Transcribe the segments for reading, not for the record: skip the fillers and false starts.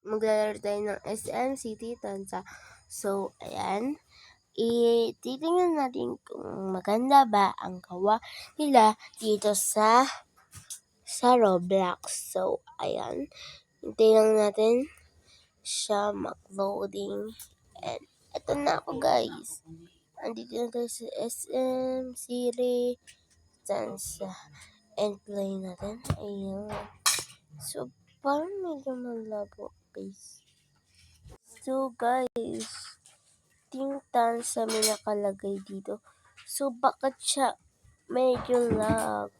maglalaro tayo ng SM City Tansa. So, ayan. Titingnan natin kung maganda ba ang gawa nila dito sa Roblox. So, ayan. Hintayin lang natin siya mag-loading. And, eto na ako guys. Andito na tayo sa SM City Tansa. And play natin. Ayan. So, parang medyo malabo guys. So guys, yung Tansa may nakalagay dito. So bakit siya medyo lag?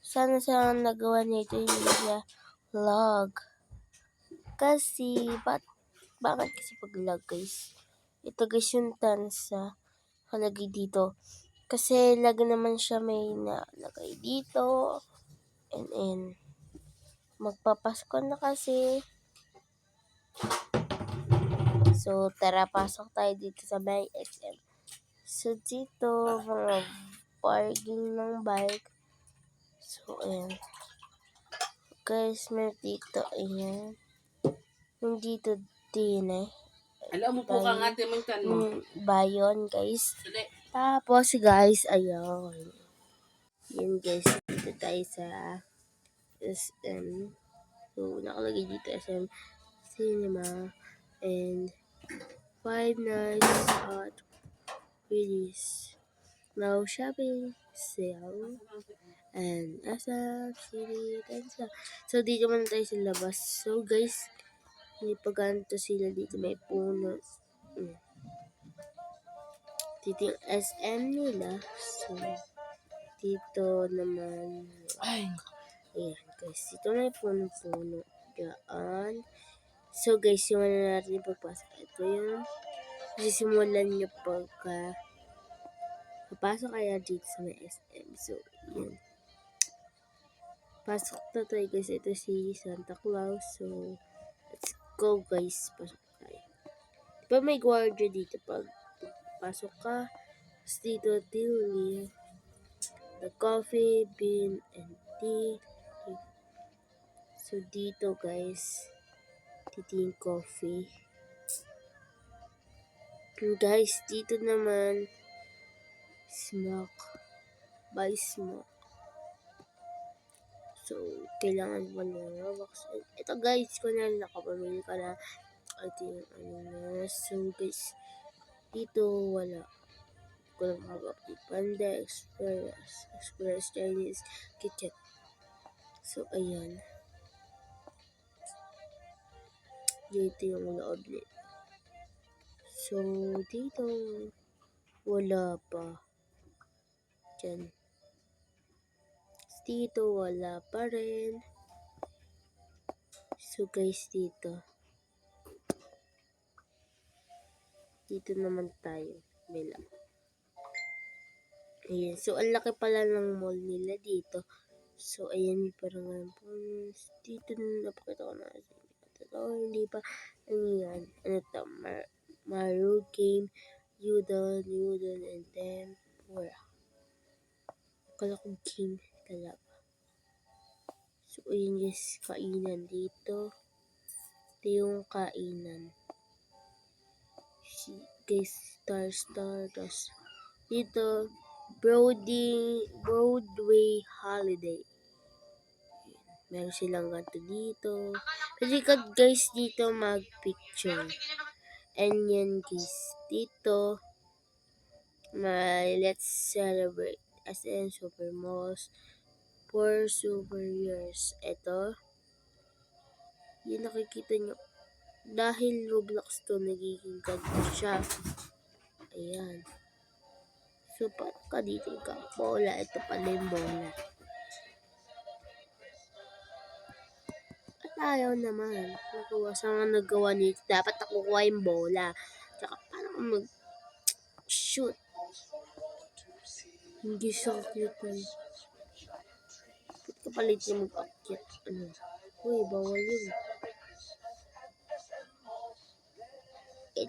Sana sa nagawa nito hindi siya lag. Kasi, bakit kasi pag lag guys? Ito guys yung Tansa nakalagay dito. Kasi lag naman siya may nalagay dito. And magpapasko na kasi. So, tara, pasok tayo dito sa may SM. So, dito, mga parking ng bike. So, ayan. Guys, may dito, ayan. Yung dito din eh. Alam mo po kang ate mangtan mo. Bayon, guys. Tapos, guys, ayan. Yan, guys. Dito tayo sa SM. So, nakalagay dito SM Cinema. And Five Nights at Freddy's. Now shopping, sale, and SM City Tansa. So, dito muna tayo sa labas. So, guys, hindi pa ganito sila dito. May puno. Dito yung SM nila. So, dito naman. Ayan, guys. Dito may puno-puno. Diyan. So, guys, yung ano natin pagpasok. Ito yung sisimulan nyo pagka papasok kaya dito sa may SM. So, yun. Pasok na tayo guys. Ito si Santa Claus. So, let's go guys. Pasok tayo. Diba may guardia dito pag pasok ka? Tapos dito, Tilly. The coffee, bean, and tea. So, dito guys. Dito yung coffee. And guys, dito naman smoke. Buy smoke. So, kailangan mo ng Robux. Ito guys, kung nakapamili ka na, ito yung ano na. So guys, dito wala. Ko lang makapapit. Panda, Express, Chinese, KitKat. So, ayan. Dito yung loob nito. So, dito, wala pa. Diyan. Dito, wala pa rin. So, guys, dito. Dito naman tayo. Bila. Ayan. So, ang laki pala ng mall nila dito. So, ayan yung parang dito napakita ko na. Ito, hindi pa. Ano yan? Ano ito? Mario game. Udon, and tempura. Akala ko game talaga. So, ayan guys. Kainan dito. Ito yung kainan. Guys, star. Tapos, dito, Broadway Holiday. Meron silang ganito dito. Pwede ka guys dito mag-picture. And yan guys, dito, let's celebrate SM Super Malls for Super Years. Ito, yung nakikita nyo, dahil Roblox to, nagiging ganito siya. Ayan. So, ka dito ka. Bola. Ito pala yung bola. At ayaw naman. Nakuha sa mga nagawa nito. Dapat nakukuha yung bola. Tsaka, paano mag-shoot? Hindi siya cute. Ba't ka palit yung mag-akyat? Ano? Uy, bawal yun.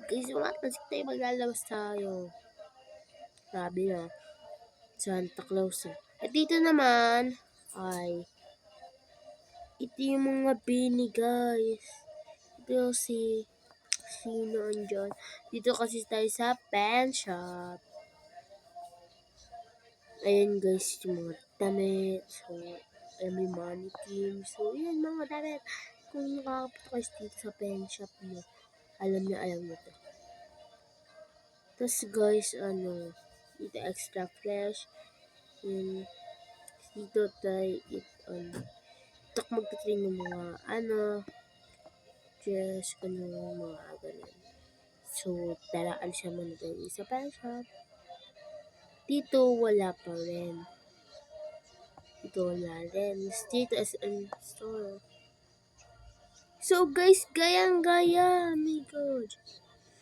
Guys, umatasik tayo. Maglalabas tayo. Sabi na. Santa Claus. At dito naman ay Ito yung mga bini, guys. Ito si sino andyan. Dito kasi tayo sa pen shop. Ayan guys, yung mga damit. So, may mannequin. So, yan mga damit. Kung nakakapunta kayo dito sa pen shop mo, alam mo to. Tapos guys, dito extra fresh. Yun, dito tayo, ito magpipili ng mga, dress, mga ganun. So, talaan siya muna tayo sa pen shop. Dito, wala pa rin. Dito, wala rin. Dito, SM store. So, guys, gayang-gaya. Oh my God.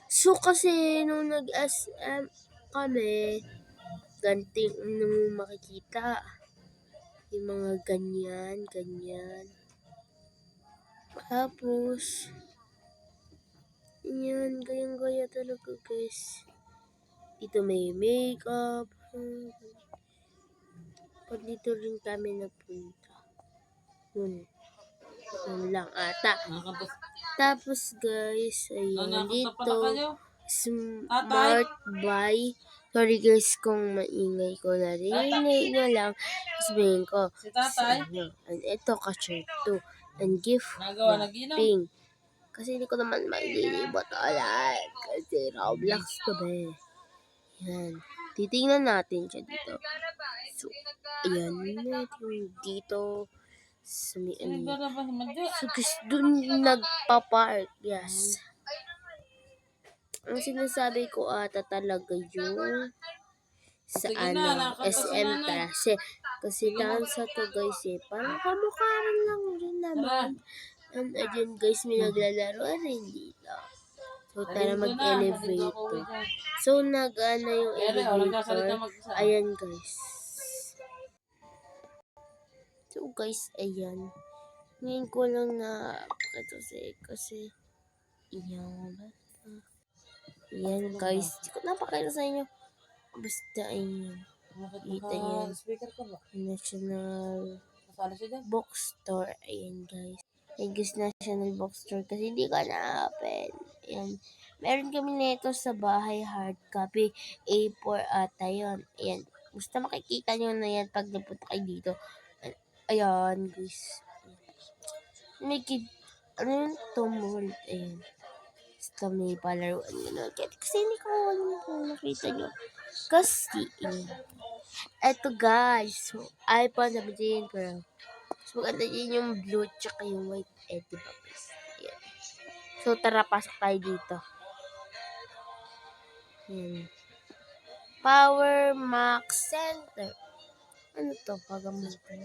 So, kasi, nung nag-SM kami, ganting nung makikita. Yung mga ganyan. Tapos, yan, gayang-gaya talaga, guys. Dito may makeup. Pag dito rin kami nagpunta. Yun lang ata. Tapos guys, ayun, dito, Smart Buy. Sorry guys kung maingay ko, narinig nyo lang. Sabihin ko, ito, ka-shirt to. And gift wrapping. Kasi hindi ko naman maililibot ulit. Kasi Roblox to be. Yan. Titingnan natin siya dito. So, ayan. Dito. Sa may So, guys, dun nagpa-park. Yes. Ang sinasabi ko ata talaga yung sa SM Tarase. Kasi dansa to guys parang kamukha lang rin naman. And again guys, may naglalaro rin dito. So, tara mag-elevator. So, yung elevator. Ayan, guys. So, guys, ayan. Ngayon ko lang na kasi ayan, guys. Hindi ko napakita sa inyo. Basta, ayan. Kita yan. National Bookstore. Ayan, guys. National Bookstore kasi hindi ka na-open. Ayan. Meron kami nito sa bahay, hard copy, A4 ata yun. Ayan. Basta makikita nyo na yan pag napunta kayo dito. Ayan, guys. May ano yun? Tom World. Ayan. Basta may palaruan gano'n. Kasi hindi ko alam kung nakita nyo. Kasi, eto guys. So, iPhone 17 Pro. So, maganda din yung blue tsaka yung white. Diba guys? Ayan. So, tara, pasok tayo dito. Ayan. Power Max Center. Ano to? Pagamutan.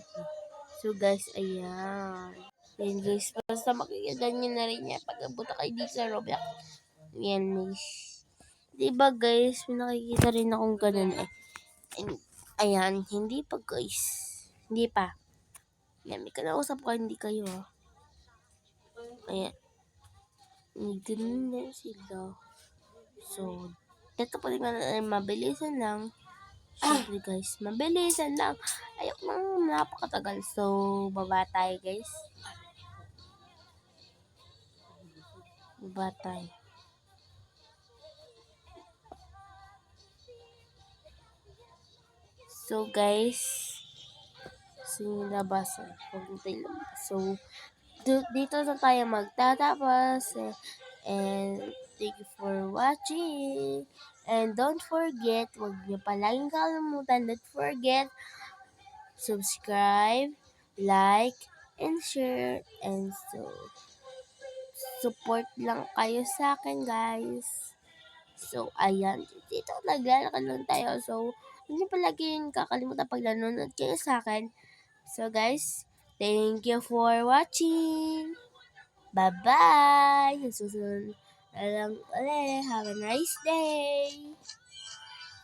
So, guys, ayan. Ayan, guys. Basta makikita nyo na rin yan pag nabuta kayo dito sa Roblox. Ayan, guys. Diba, guys? May nakikita rin akong ganun ayan. Hindi pa, guys. Hindi pa. Ayan, may kanausap ko. Hindi kayo, Ayan. Ganun na sila. So, ito pa rin mabilisan lang. Siyempre guys, mabilisan lang. Ayok nang napakatagal. So, baba tayo guys. Baba tayo. So guys, sinilabasan. So, dito na tayo magtatapos. And thank you for watching. And don't forget, huwag niyo palaging kalimutan, don't forget, subscribe, like, and share. And so, support lang kayo sa akin, guys. So, ayan. Dito, naglalakad lang tayo. So, hindi palaging kakalimutan pag nanonood kayo sa akin. So, guys, thank you for watching. Bye-bye! Susunod na lang ulit. Have a nice day!